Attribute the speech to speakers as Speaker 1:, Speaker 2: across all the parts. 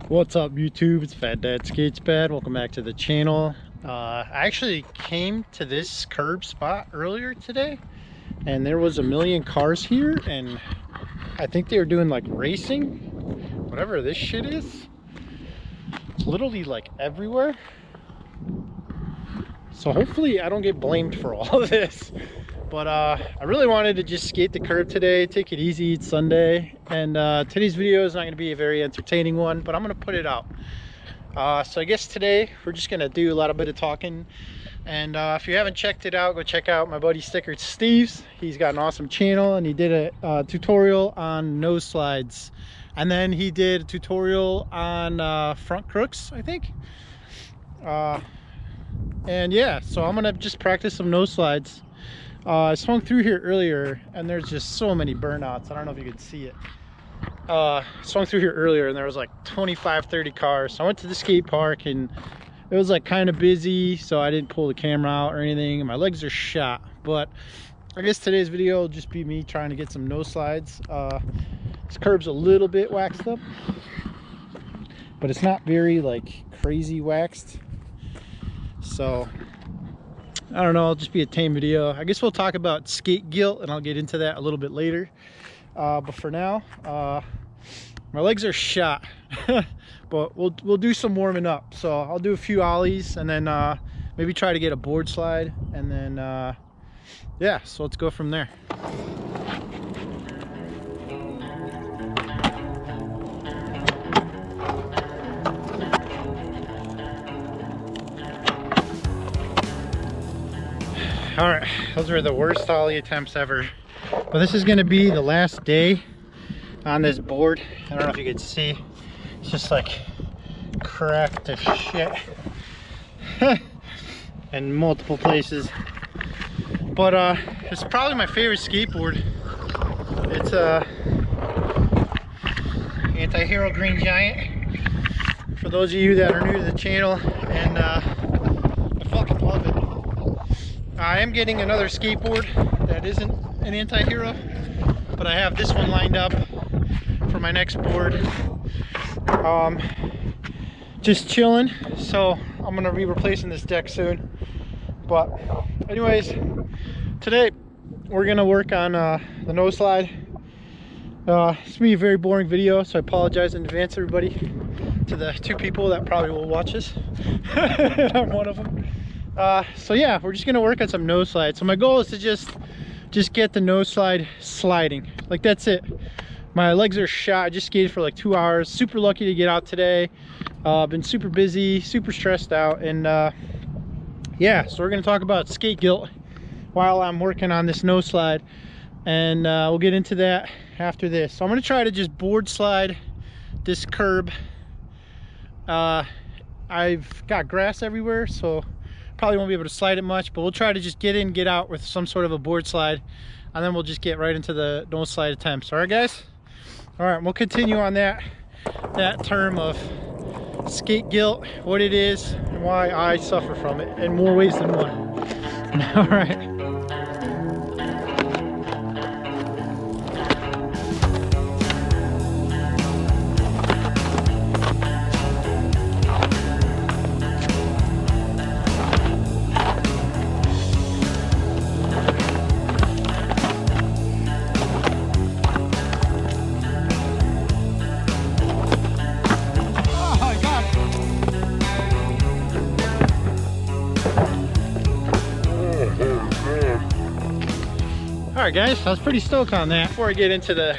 Speaker 1: What's up YouTube? It's Fat Dad Skates Bad. Welcome back to the channel. I actually came to this curb spot earlier today and there was a million cars here, and I think they were doing like racing, whatever this shit is. It's literally like everywhere. So hopefully I don't get blamed for all of this. But I really wanted to just skate the curb today, take it easy. It's Sunday, and today's video is not going to be a very entertaining one, but I'm going to put it out. So I guess today we're just going to do a bit of talking, and if you haven't checked it out, go check out my buddy Sticker Steve's. He's got an awesome channel, and he did a tutorial on Noseslides, and then he did a tutorial on front crooks, I think. And yeah, so I'm going to just practice some Noseslides. I swung through here earlier and there's just so many burnouts. I don't know if you can see it. Swung through here earlier and there was like 25-30 cars. So I went to the skate park and it was like kind of busy, so I didn't pull the camera out or anything. My legs are shot, but I guess today's video will just be me trying to get some Noseslides. This curb's a little bit waxed up, but it's not very like crazy waxed. So I don't know, it'll just be a tame video. I guess we'll talk about skate guilt and I'll get into that a little bit later. But for now, my legs are shot, but we'll do some warming up. So I'll do a few ollies and then maybe try to get a board slide, and then yeah, so let's go from there. All right, those were the worst ollie attempts ever, but this is going to be the last day on this board. I don't know if you can see, it's just like cracked to shit in multiple places. But it's probably my favorite skateboard. It's a Anti-Hero Green Giant, for those of you that are new to the channel, and I fucking love it. I am getting another skateboard that isn't an Anti-Hero, but I have this one lined up for my next board. Just chilling, so I'm gonna be replacing this deck soon. But anyways, today we're gonna work on the Noseslide. It's gonna be a very boring video, so I apologize in advance, everybody, to the 2 people that probably will watch this. I'm one of them. So yeah, we're just gonna work on some Noseslides. So my goal is to just get the Noseslide sliding. Like, that's it. My legs are shot. I just skated for like 2 hours. Super lucky to get out today. Been super busy, super stressed out, and yeah, so we're gonna talk about skate guilt while I'm working on this Noseslide, and we'll get into that after this. So I'm gonna try to just board slide this curb. I've got grass everywhere, so probably won't be able to slide it much, but we'll try to just get in, get out with some sort of a board slide, and then we'll just get right into the Noseslide attempts. All right, guys? All right, we'll continue on that term of skate guilt, what it is, and why I suffer from it in more ways than one. All right. All right, guys, I was pretty stoked on that. Before I get into the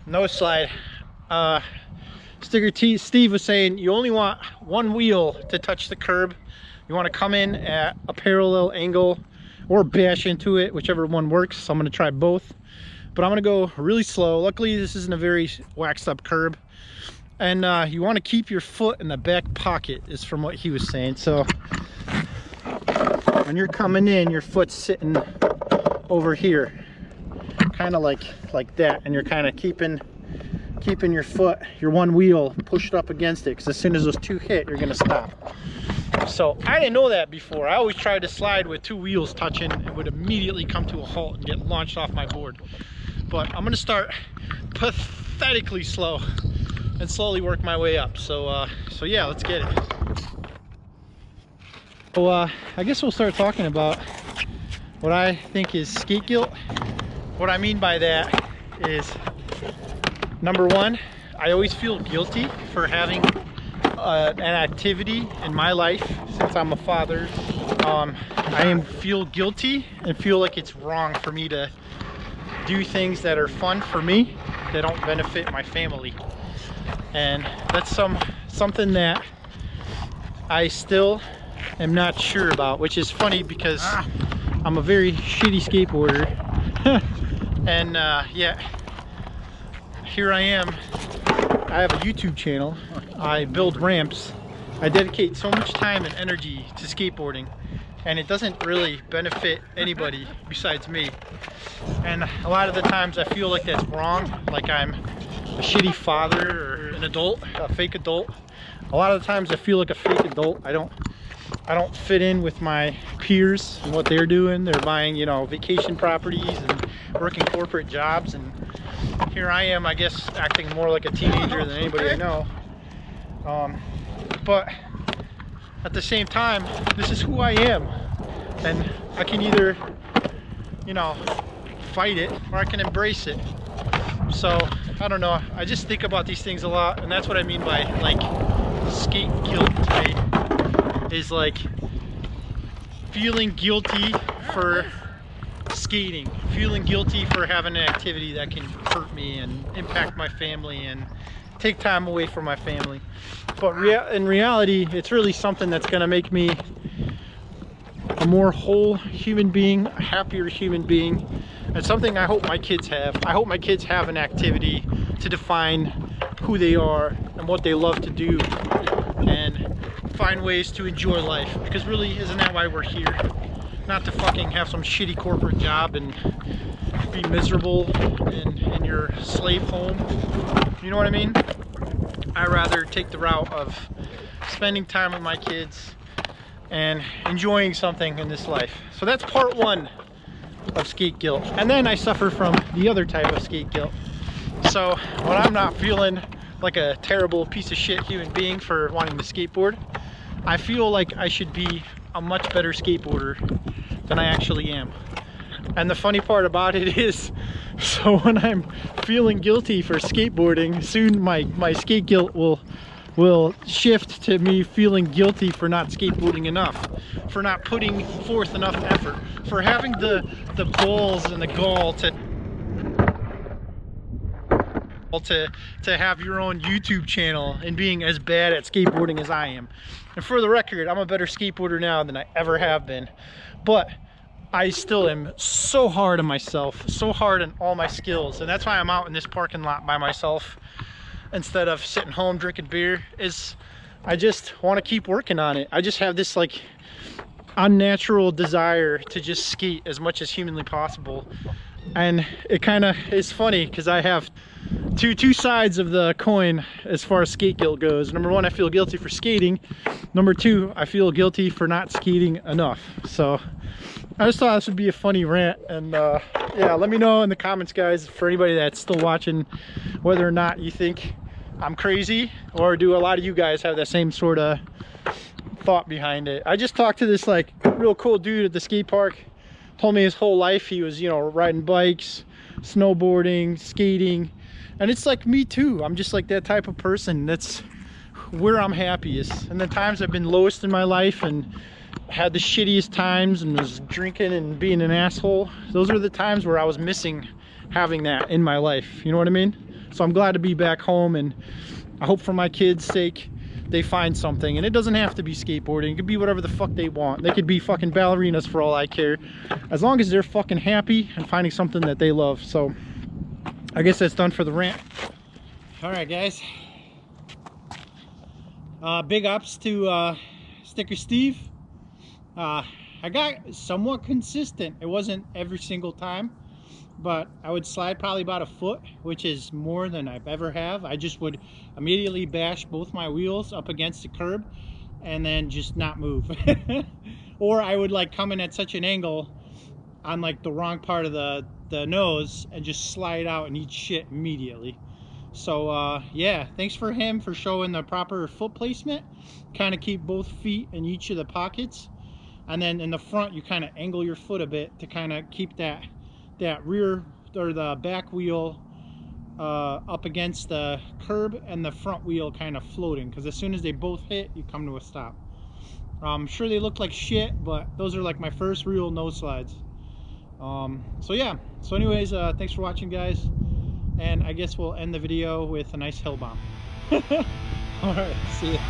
Speaker 1: Noseslide, Sticker Steve was saying you only want one wheel to touch the curb. You want to come in at a parallel angle or bash into it, whichever one works. So I'm going to try both, but I'm going to go really slow. Luckily, this isn't a very waxed up curb, and you want to keep your foot in the back pocket, is from what he was saying. So when you're coming in, your foot's sitting over here, kind of like that, and you're kind of keeping your foot, your one wheel, pushed up against it, because as soon as those 2 hit, you're gonna stop. So I didn't know that before. I always tried to slide with 2 wheels touching and would immediately come to a halt and get launched off my board. But I'm gonna start pathetically slow, and slowly work my way up. So yeah, let's get it. So I guess we'll start talking about what I think is skate guilt. What I mean by that is, number one, I always feel guilty for having an activity in my life since I'm a father. I feel guilty and feel like it's wrong for me to do things that are fun for me that don't benefit my family, and that's something that I still am not sure about, which is funny because I'm a very shitty skateboarder. And yeah, here I am. I have a YouTube channel. I build ramps. I dedicate so much time and energy to skateboarding, and it doesn't really benefit anybody besides me. And a lot of the times I feel like that's wrong, like I'm a shitty father or an adult, a fake adult. A lot of the times I feel like a fake adult. I don't fit in with my peers and what they're doing. They're buying, you know, vacation properties and working corporate jobs, and here I am, I guess, acting more like a teenager than anybody I know. But at the same time, this is who I am, and I can either, you know, fight it or I can embrace it. So I don't know, I just think about these things a lot, and that's what I mean by like skate guilt to me, is like feeling guilty for skating, feeling guilty for having an activity that can hurt me and impact my family and take time away from my family. But in reality, it's really something that's going to make me a more whole human being, a happier human being, and something I hope my kids have. I hope my kids have an activity to define who they are and what they love to do, and find ways to enjoy life, because really, isn't that why we're here? Not to fucking have some shitty corporate job and be miserable in your slave home. You know what I mean? I'd rather take the route of spending time with my kids and enjoying something in this life. So that's part one of skate guilt. And then I suffer from the other type of skate guilt. So when I'm not feeling like a terrible piece of shit human being for wanting to skateboard, I feel like I should be a much better skateboarder than I actually am. And the funny part about it is, so when I'm feeling guilty for skateboarding, soon my skate guilt will shift to me feeling guilty for not skateboarding enough, for not putting forth enough effort, for having the balls and the gall to have your own YouTube channel and being as bad at skateboarding as I am. And for the record, I'm a better skateboarder now than I ever have been, but I still am so hard on myself, so hard on all my skills, and that's why I'm out in this parking lot by myself instead of sitting home drinking beer. Is I just want to keep working on it. I just have this like unnatural desire to just skate as much as humanly possible, and it kind of is funny because I have two sides of the coin as far as skate guilt goes. Number one, I feel guilty for skating. Number two, I feel guilty for not skating enough. So I just thought this would be a funny rant, and yeah, let me know in the comments, guys, for anybody that's still watching, whether or not you think I'm crazy, or do a lot of you guys have that same sort of thought behind it. I just talked to this like real cool dude at the skate park. Told me his whole life he was, you know, riding bikes, snowboarding, skating, and it's like me too. I'm just like that type of person. That's where I'm happiest. And the times I've been lowest in my life and had the shittiest times and was drinking and being an asshole, those are the times where I was missing having that in my life. You know what I mean? So I'm glad to be back home, and I hope for my kids' sake they find something. And it doesn't have to be skateboarding. It could be whatever the fuck they want. They could be fucking ballerinas for all I care, as long as they're fucking happy and finding something that they love. So I guess that's done for the rant. All right, guys, big ups to Sticker Steve. I got somewhat consistent. It wasn't every single time, but I would slide probably about a foot, which is more than I've ever have. I just would immediately bash both my wheels up against the curb and then just not move. Or I would like come in at such an angle on like the wrong part of the nose and just slide out and eat shit immediately. So yeah, thanks for him for showing the proper foot placement. Kind of keep both feet in each of the pockets, and then in the front you kind of angle your foot a bit to kind of keep that rear or the back wheel up against the curb and the front wheel kind of floating, because as soon as they both hit, you come to a stop. I'm sure they look like shit, but those are like my first real nose slides. So yeah, so anyways, thanks for watching, guys, and I guess we'll end the video with a nice hill bomb. All right, see ya.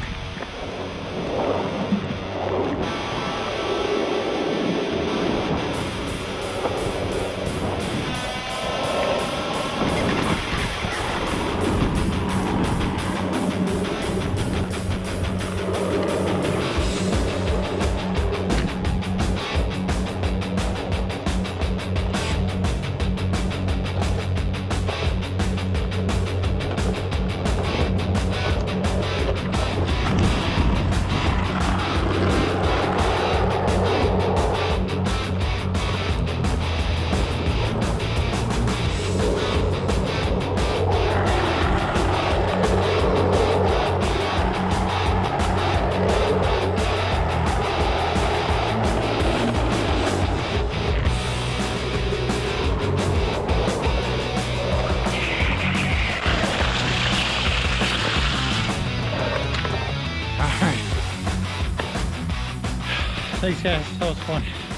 Speaker 1: Thanks, guys. That was fun.